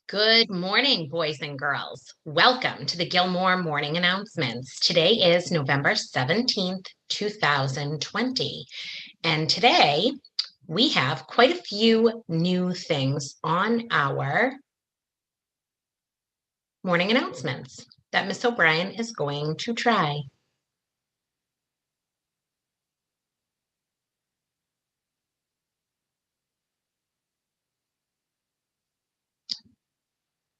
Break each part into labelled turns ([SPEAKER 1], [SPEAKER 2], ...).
[SPEAKER 1] Good morning, boys and girls. Welcome to the Gilmore morning announcements. Today is November 17th, 2020. And today we have quite a few new things on our morning announcements that Miss O'Brien is going to try.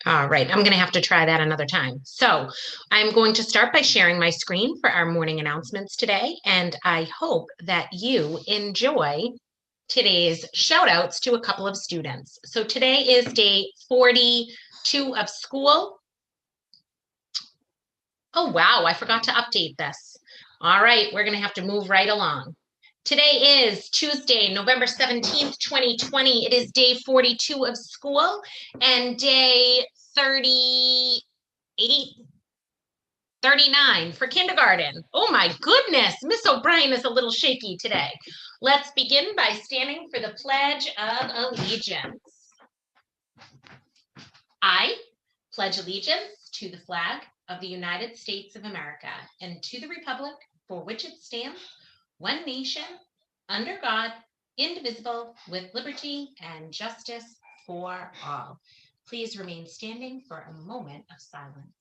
[SPEAKER 1] All right, I'm going to have to try that another time. So I'm going to start by sharing my screen for our morning announcements today, and I hope that you enjoy today's shout outs to a couple of students. So today is day 42 of school. Oh, wow, I forgot to update this. All right, we're going to have to move right along. Today is Tuesday, November 17th, 2020. It is day 42 of school and day 38, 39 for kindergarten. Oh my goodness, Miss O'Brien is a little shaky today. Let's begin by standing for the Pledge of Allegiance. I pledge allegiance to the flag of the United States of America and to the republic for which it stands, one nation, under God, indivisible, with liberty and justice for all. Please remain standing for a moment of silence.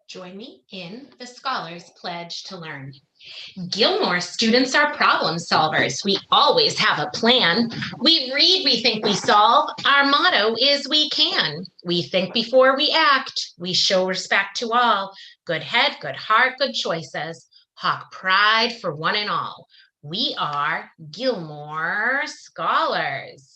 [SPEAKER 1] Join me in the Scholars Pledge to Learn. Gilmore students are problem solvers. We always have a plan. We read, we think, we solve. Our motto is we can. We think before we act. We show respect to all. Good head, good heart, good choices. Hawk pride for one and all. We are Gilmore Scholars.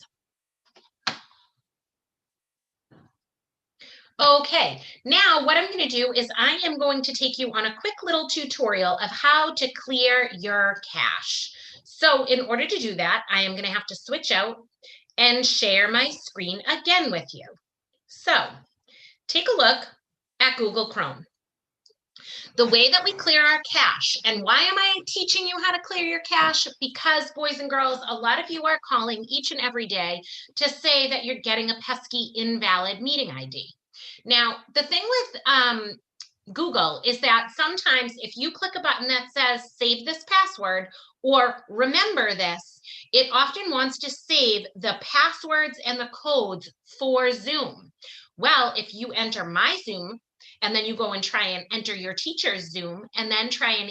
[SPEAKER 1] Okay, now what I'm going to do is I am going to take you on a quick little tutorial of how to clear your cache. So in order to do that, I am going to have to switch out and share my screen again with you. So take a look at Google Chrome. The way that we clear our cache, and why am I teaching you how to clear your cache? Because, boys and girls, a lot of you are calling each and every day to say that you're getting a pesky invalid meeting ID. Now, the thing with Google is that sometimes if you click a button that says save this password or remember this, it often wants to save the passwords and the codes for Zoom. Well, if you enter my Zoom and then you go and try and enter your teacher's Zoom and then try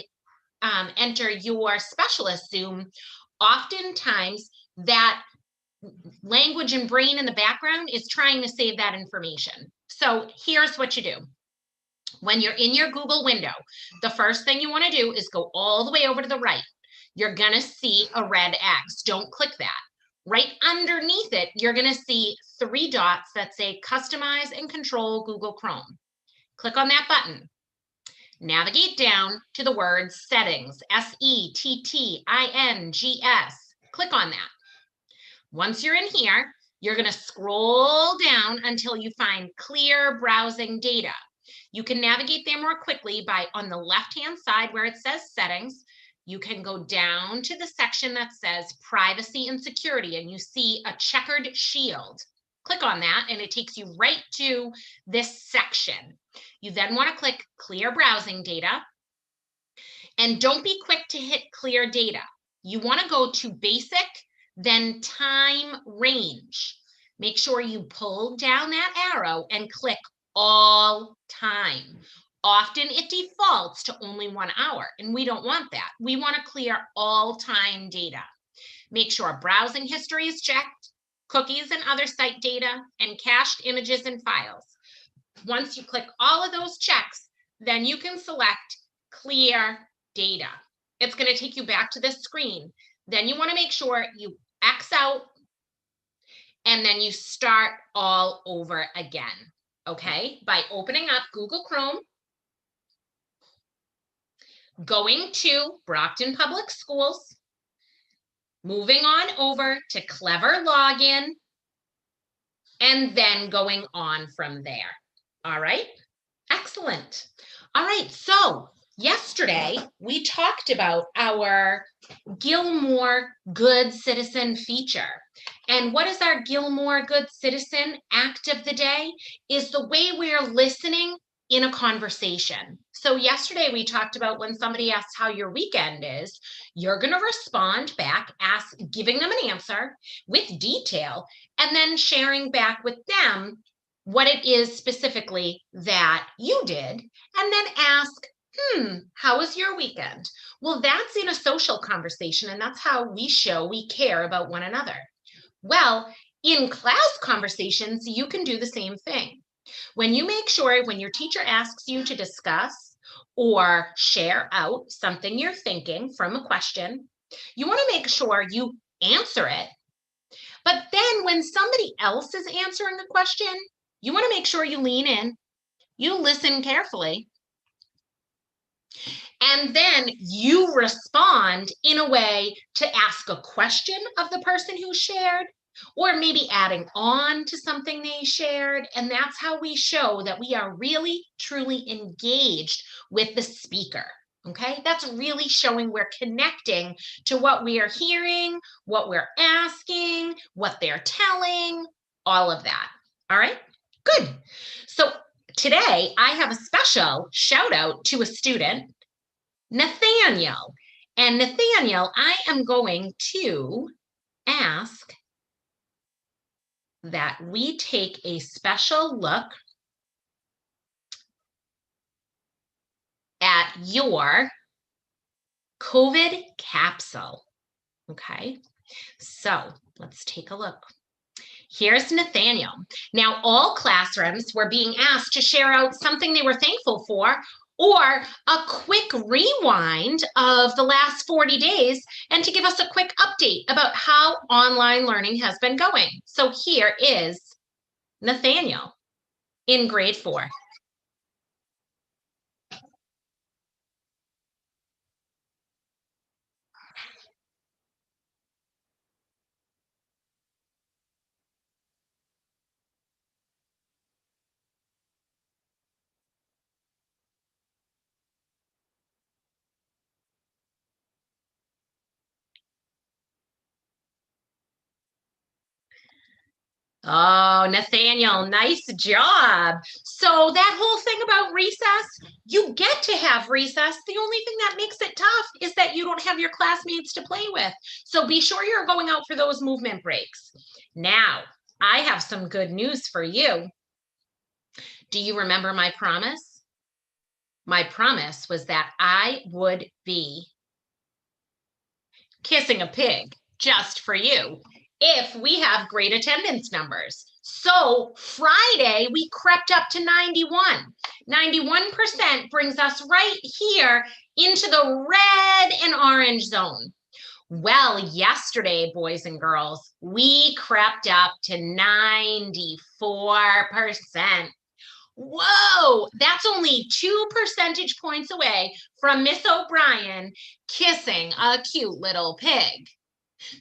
[SPEAKER 1] and enter your specialist Zoom, oftentimes that language and brain in the background is trying to save that information. So here's what you do. When you're in your Google window, the first thing you want to do is go all the way over to the right. You're going to see a red X. Don't click that. Right underneath it, you're going to see 3 dots that say Customize and Control Google Chrome. Click on that button. Navigate down to the word Settings, Settings. Click on that. Once you're in here, you're going to scroll down until you find Clear Browsing Data. You can navigate there more quickly by on the left-hand side where it says Settings. You can go down to the section that says Privacy and Security, and you see a checkered shield. Click on that, and it takes you right to this section. You then want to click Clear Browsing Data, and don't be quick to hit Clear Data. You want to go to Basic, then Time Range. Make sure you pull down that arrow and click All Time. Often it defaults to only 1 hour, and we don't want that. We want to clear all time data. Make sure browsing history is checked, cookies and other site data, and cached images and files. Once you click all of those checks, then you can select Clear Data. It's going to take you back to this screen. Then you want to make sure you X out and then you start all over again, okay? By opening up Google Chrome, going to Brockton Public Schools, moving on over to Clever Login, and then going on from there. All right, excellent. All right, so Yesterday, we talked about our Gilmore Good Citizen feature. And what is our Gilmore Good Citizen act of the day? Is the way we are listening in a conversation. So yesterday we talked about when somebody asks how your weekend is, you're going to respond back, giving them an answer with detail, and then sharing back with them what it is specifically that you did, and then ask, how was your weekend? Well, that's in a social conversation, and that's how we show we care about one another. Well, in class conversations, you can do the same thing. When you make sure, when your teacher asks you to discuss or share out something you're thinking from a question, you want to make sure you answer it. But then when somebody else is answering a question, you want to make sure you lean in, you listen carefully, and then you respond in a way to ask a question of the person who shared, or maybe adding on to something they shared. And that's how we show that we are really, truly engaged with the speaker. Okay, that's really showing we're connecting to what we are hearing, what we're asking, what they're telling, all of that. All right, good. So today I have a special shout out to a student, Nathaniel. And Nathaniel, I am going to ask that we take a special look at your COVID capsule. Okay, so let's take a look. Here's Nathaniel. Now, all classrooms were being asked to share out something they were thankful for, or a quick rewind of the last 40 days, and to give us a quick update about how online learning has been going. So here is Nathaniel in grade 4. Oh, Nathaniel, nice job. So that whole thing about recess, you get to have recess. The only thing that makes it tough is that you don't have your classmates to play with. So be sure you're going out for those movement breaks. Now, I have some good news for you. Do you remember my promise? My promise was that I would be kissing a pig just for you if we have great attendance numbers. So Friday, we crept up to 91. 91% brings us right here into the red and orange zone. Well, yesterday, boys and girls, we crept up to 94%. Whoa, that's only 2 percentage points away from Miss O'Brien kissing a cute little pig.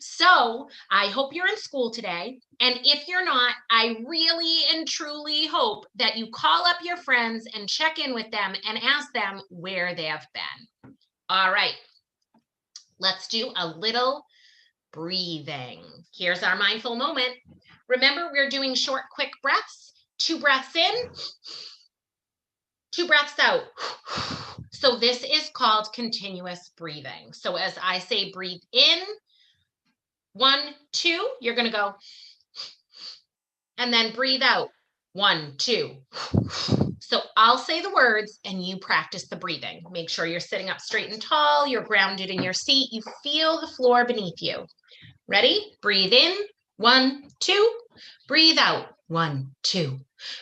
[SPEAKER 1] So I hope you're in school today. And if you're not, I really and truly hope that you call up your friends and check in with them and ask them where they have been. All right, let's do a little breathing. Here's our mindful moment. Remember, we're doing short, quick breaths. 2 breaths in, 2 breaths out. So this is called continuous breathing. So as I say, breathe in, 1, 2, you're going to go, and then breathe out, 1, 2. So I'll say the words and you practice the breathing. Make sure you're sitting up straight and tall, you're grounded in your seat, you feel the floor beneath you. Ready? Breathe in, 1, 2, breathe out, 1, 2.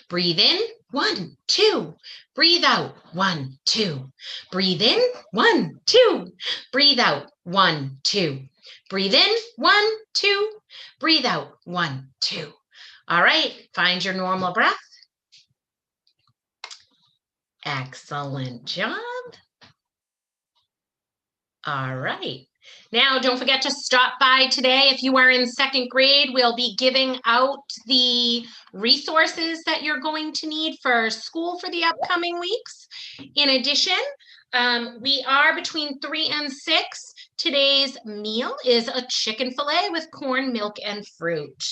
[SPEAKER 1] Breathe in, 1, 2. Breathe out, 1, 2. Breathe in, 1, 2. Breathe out, 1, 2. Breathe in, 1, 2. Breathe out, 1, 2. All right, find your normal breath. Excellent job. All right. Now, don't forget to stop by today. If you are in 2nd grade, we'll be giving out the resources that you're going to need for school for the upcoming weeks. In addition, We are between 3 and 6. Today's meal is a chicken fillet with corn, milk, and fruit.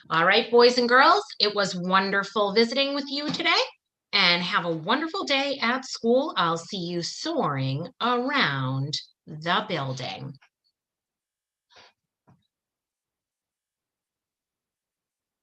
[SPEAKER 1] All right, boys and girls, it was wonderful visiting with you today. And have a wonderful day at school. I'll see you soaring around the building.